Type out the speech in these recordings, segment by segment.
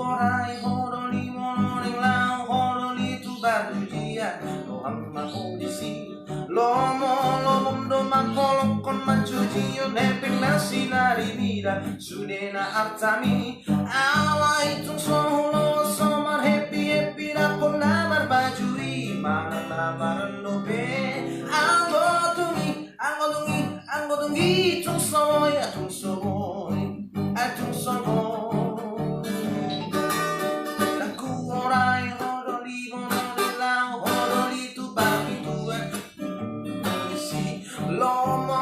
orai horoli monoring lang horoli tu barudia lo amma kondisi lomo do makolok kon mancuci yo neping nasi nari bida sudena artami awa itu solo somar happy happy na kon namar bajui mana namar nobe anggo tungi tung soy atung soy laku orai horoli monori lang horoli tu babi tua isi lomo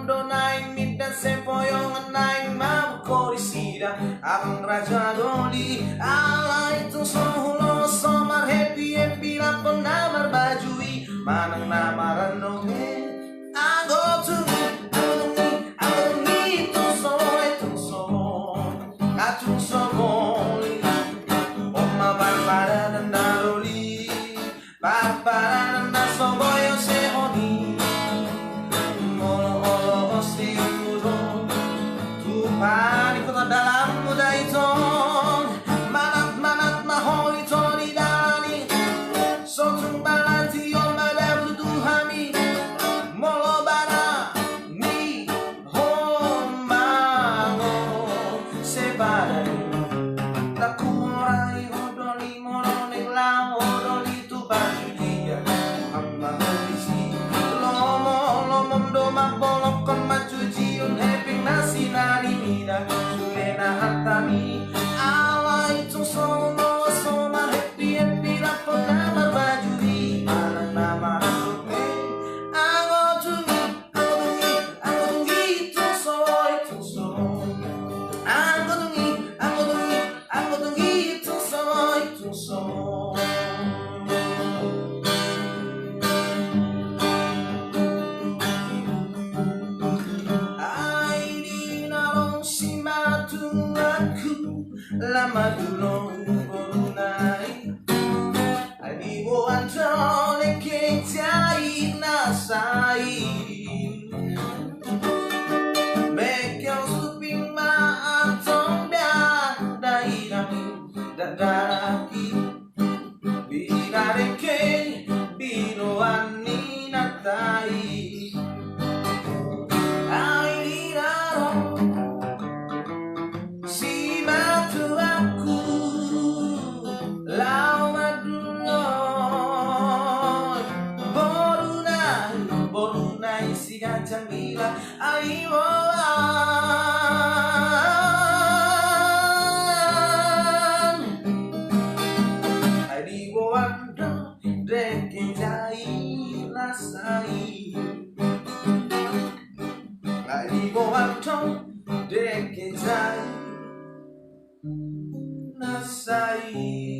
do naing minda sempoyong naing mau korisida abang raja doli ala itu solo somar happy happy lapon namar bajui manang namaran noge anggo tungi Panikot dalam muda itu manat mahoi tori dani sotung balati on balabu duhami molo bana mi homango sebadani laku orai odoli mononing lang odoli tu baju dia amma kondisi lomo do mabolok kon macuci on happy nasi nari mina sudena hatami awa itu somo soma happy happy lapon namar bajuri mana nama rasuke anggo tungi tu soy anggo tungi tu soy lama dulu borunai adibo antole ke jai nasai mekyo suping ma antong dai nami dadaki binareke binoani natai Jamila aiwo adiwo ando deke jai nasai adiwo ando deke jai nasai